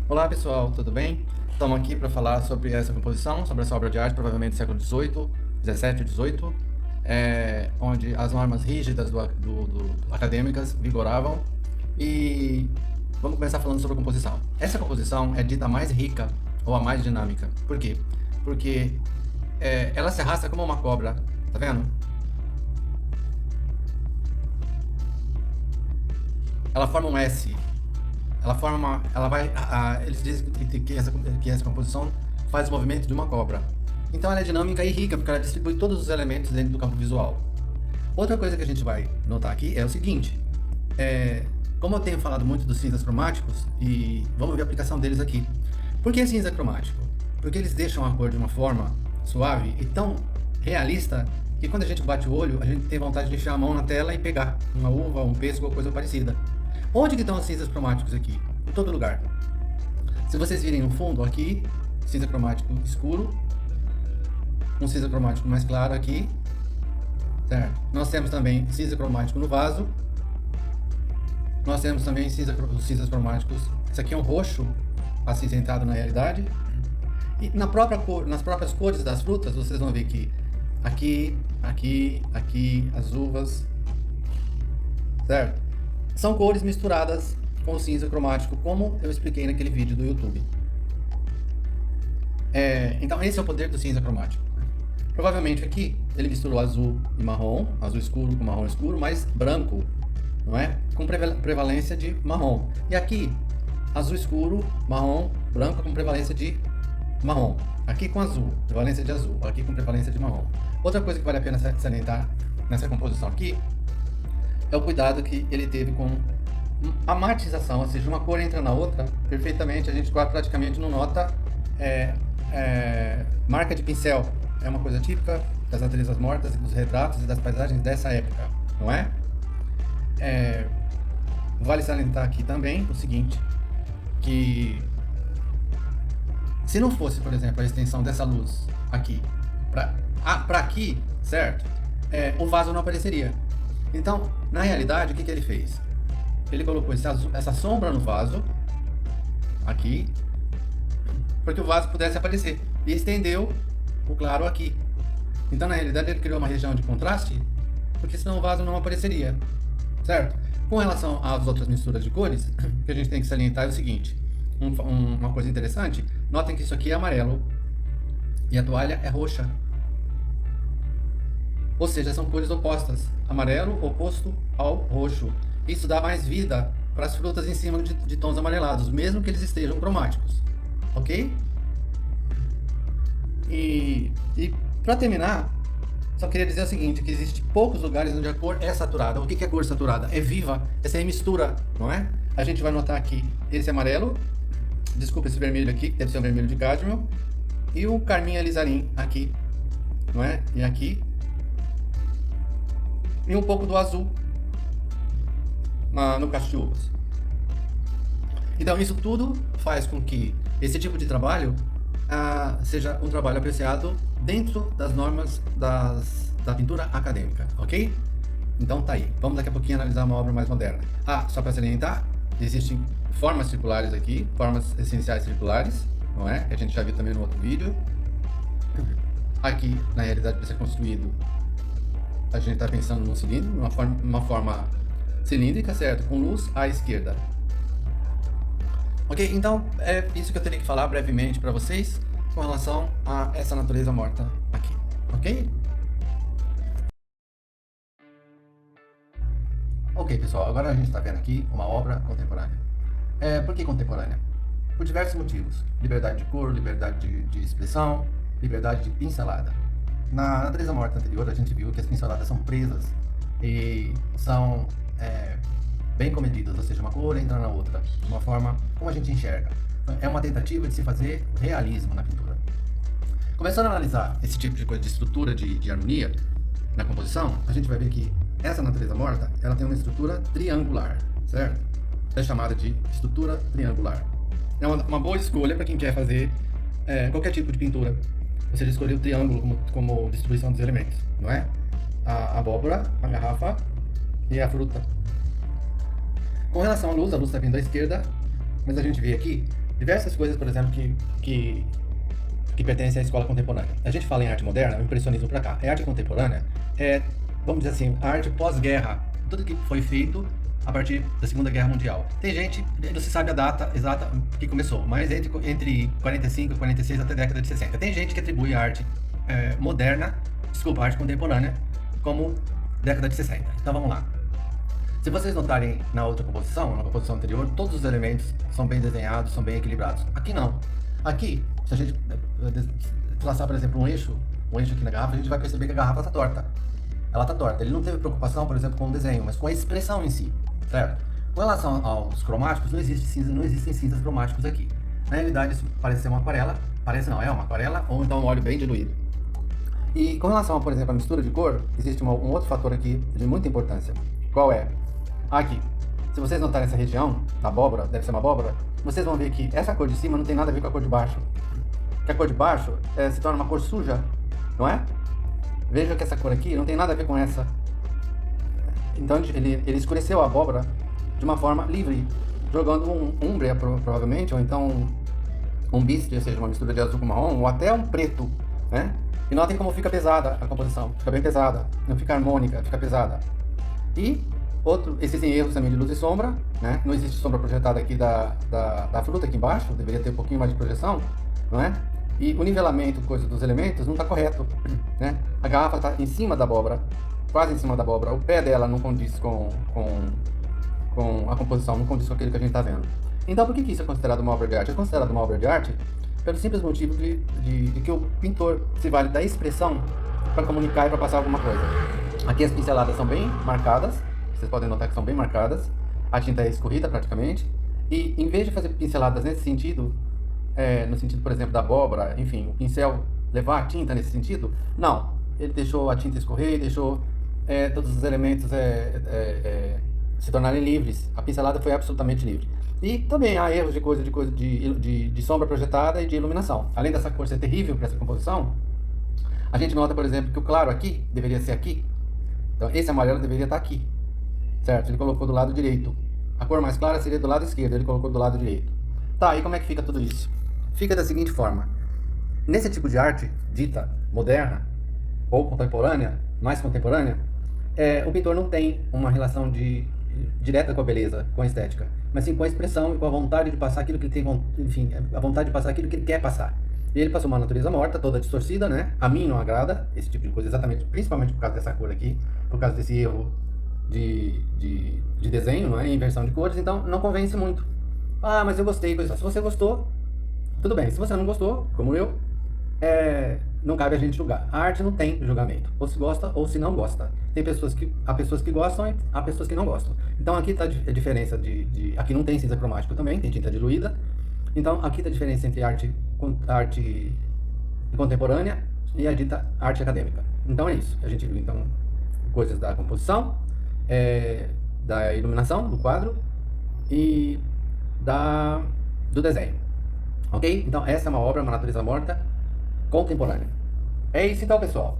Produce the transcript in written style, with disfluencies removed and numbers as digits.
Olá pessoal, tudo bem? Estamos aqui para falar sobre essa composição, sobre essa obra de arte, provavelmente do século XVIII, XVII, XVIII, onde as normas rígidas acadêmicas vigoravam. E vamos começar falando sobre a composição. Essa composição é dita a mais rica ou a mais dinâmica. Por quê? Porque ela se arrasta como uma cobra, tá vendo? Ela forma um S. Eles dizem que essa composição faz o movimento de uma cobra. Então ela é dinâmica e rica, porque ela distribui todos os elementos dentro do campo visual. Outra coisa que a gente vai notar aqui é o seguinte, como eu tenho falado muito dos cinzas cromáticos, e vamos ver a aplicação deles aqui. Por que cinza cromático? Porque eles deixam a cor de uma forma suave e tão realista que quando a gente bate o olho, a gente tem vontade de enfiar a mão na tela e pegar uma uva, um pêssego ou coisa parecida. Onde que estão os cinzas cromáticos aqui? Em todo lugar. Se vocês virem no fundo aqui, cinza cromático escuro, um cinza cromático mais claro aqui, certo? Nós temos também cinza cromático no vaso. Nós temos também os cinzas cromáticos. Esse aqui é um roxo acinzentado na realidade. E nas próprias cores das frutas, vocês vão ver que aqui, as uvas, certo? São cores misturadas com o cinza cromático, como eu expliquei naquele vídeo do YouTube. Então esse é o poder do cinza cromático. Provavelmente aqui ele misturou azul e marrom, azul escuro com marrom escuro, mas branco, não é? Com prevalência de marrom. E aqui, azul escuro, marrom, branco com prevalência de marrom. Aqui com azul, prevalência de azul. Aqui com prevalência de marrom. Outra coisa que vale a pena salientar nessa composição aqui é o cuidado que ele teve com a matização, ou seja, uma cor entra na outra perfeitamente, a gente praticamente não nota marca de pincel. É uma coisa típica das naturezas mortas, dos retratos e das paisagens dessa época, não é? Vale salientar aqui também o seguinte, que se não fosse, por exemplo, a extensão dessa luz aqui para aqui, certo? O vaso não apareceria. Então, na realidade, o que ele fez? Ele colocou essa sombra no vaso, aqui, para que o vaso pudesse aparecer. E estendeu o claro aqui. Então, na realidade, ele criou uma região de contraste, porque senão o vaso não apareceria, certo? Com relação às outras misturas de cores, o que a gente tem que salientar é o seguinte. Uma coisa interessante, notem que isso aqui é amarelo e a toalha é roxa. Ou seja, são cores opostas. Amarelo oposto ao roxo. Isso dá mais vida para as frutas em cima de tons amarelados, mesmo que eles estejam cromáticos. Ok? E para terminar, só queria dizer o seguinte, que existe poucos lugares onde a cor é saturada. O que é cor saturada? É viva. Essa é a mistura, não é? A gente vai notar aqui esse amarelo, desculpa, esse vermelho aqui, que deve ser um vermelho de cádmio, e o carmim alizarim aqui, não é? E aqui. E um pouco do azul no cacho de uvas. Então isso tudo faz com que esse tipo de trabalho seja um trabalho apreciado dentro das normas da pintura acadêmica, ok? Então tá aí, vamos daqui a pouquinho analisar uma obra mais moderna. Só para salientar, existem formas circulares aqui, formas essenciais circulares, não é? Que a gente já viu também no outro vídeo. Aqui, na realidade, para ser construído, a gente está pensando num cilindro, uma forma cilíndrica, certo? Com luz à esquerda. Ok? Então, é isso que eu teria que falar brevemente para vocês com relação a essa natureza morta aqui. Ok? Ok, pessoal. Agora a gente está vendo aqui uma obra contemporânea. Por que contemporânea? Por diversos motivos. Liberdade de cor, liberdade de expressão, liberdade de pincelada. Na natureza morta anterior, a gente viu que as pinceladas são presas e são bem comedidas, ou seja, uma cor entra na outra, de uma forma como a gente enxerga. É uma tentativa de se fazer realismo na pintura. Começando a analisar esse tipo de coisa, de estrutura, de harmonia na composição, a gente vai ver que essa natureza morta, ela tem uma estrutura triangular, certo? É chamada de estrutura triangular. É uma boa escolha para quem quer fazer qualquer tipo de pintura. Você escolher o triângulo como distribuição dos elementos, não é? A abóbora, a garrafa e a fruta. Com relação à luz, a luz está vindo da esquerda, mas a gente vê aqui diversas coisas, por exemplo, que pertencem à escola contemporânea. A gente fala em arte moderna, o impressionismo para cá. É arte contemporânea, vamos dizer assim, a arte pós-guerra, tudo que foi feito a partir da Segunda Guerra Mundial. Tem gente, não se sabe a data exata que começou, mas entre 45 e 46 até a década de 60. Tem gente que atribui a arte a arte contemporânea, como década de 60. Então vamos lá. Se vocês notarem na composição anterior, todos os elementos são bem desenhados, são bem equilibrados. Aqui não. Aqui, se a gente traçar, por exemplo, um eixo aqui na garrafa, a gente vai perceber que a garrafa está torta. Ela está torta. Ele não teve preocupação, por exemplo, com o desenho, mas com a expressão em si, certo? Com relação aos cromáticos, não existem cinzas cromáticos aqui. Na realidade, isso parece ser uma aquarela. Parece não, é uma aquarela ou então um óleo bem diluído. E com relação, por exemplo, à mistura de cor, existe um outro fator aqui de muita importância. Qual é? Aqui. Se vocês notarem essa região da abóbora, deve ser uma abóbora, vocês vão ver que essa cor de cima não tem nada a ver com a cor de baixo. Que a cor de baixo se torna uma cor suja, não é? Veja que essa cor aqui não tem nada a ver com essa. Então ele escureceu a abóbora de uma forma livre, jogando um umbria provavelmente, ou então um bistre, ou seja, uma mistura de azul com marrom, ou até um preto, né? E notem como fica pesada a composição, fica bem pesada, não fica harmônica, fica pesada. E existem erros também de luz e sombra, né? Não existe sombra projetada aqui da fruta aqui embaixo, deveria ter um pouquinho mais de projeção, não é? E o nivelamento dos elementos não está correto, né? A garrafa está em cima da abóbora, quase em cima da abóbora, o pé dela não condiz com a composição, não condiz com aquilo que a gente está vendo. Então por que isso é considerado uma obra de arte? É considerado uma obra de arte pelo simples motivo de que o pintor se vale da expressão para comunicar e para passar alguma coisa. Aqui as pinceladas são bem marcadas, vocês podem notar que são bem marcadas, a tinta é escorrida praticamente, e em vez de fazer pinceladas nesse sentido, no sentido, por exemplo, da abóbora, enfim, o pincel levar a tinta nesse sentido, não, ele deixou a tinta escorrer, deixou todos os elementos se tornarem livres, a pincelada foi absolutamente livre. E também há erros de sombra projetada e de iluminação. Além dessa cor ser terrível para essa composição, a gente nota, por exemplo, que o claro aqui deveria ser aqui. Então esse amarelo deveria estar aqui, certo? Ele colocou do lado direito. A cor mais clara seria do lado esquerdo, ele colocou do lado direito. Tá, e como é que fica tudo isso? Fica da seguinte forma. Nesse tipo de arte, dita moderna, ou contemporânea, mais contemporânea, o pintor não tem uma relação direta com a beleza, com a estética, mas sim com a expressão e com a vontade de passar aquilo que ele tem, enfim, a vontade de passar aquilo que ele quer passar. E ele passou uma natureza morta, toda distorcida, né? A mim não agrada esse tipo de coisa, exatamente, principalmente por causa dessa cor aqui, por causa desse erro de desenho, não é? Inversão de cores, então não convence muito. Ah, mas eu gostei, coisa. Se você gostou, tudo bem. Se você não gostou, como eu, não cabe a gente julgar. A arte não tem julgamento. Ou se gosta ou se não gosta. Há pessoas que gostam e há pessoas que não gostam. Então aqui está a diferença aqui não tem cinza cromático também, tem tinta diluída. Então aqui está a diferença entre arte contemporânea e a dita arte acadêmica. Então é isso. A gente viu então coisas da composição, da iluminação do quadro e do desenho. Ok? Então essa é uma obra, uma natureza morta contemporânea. É isso então, pessoal.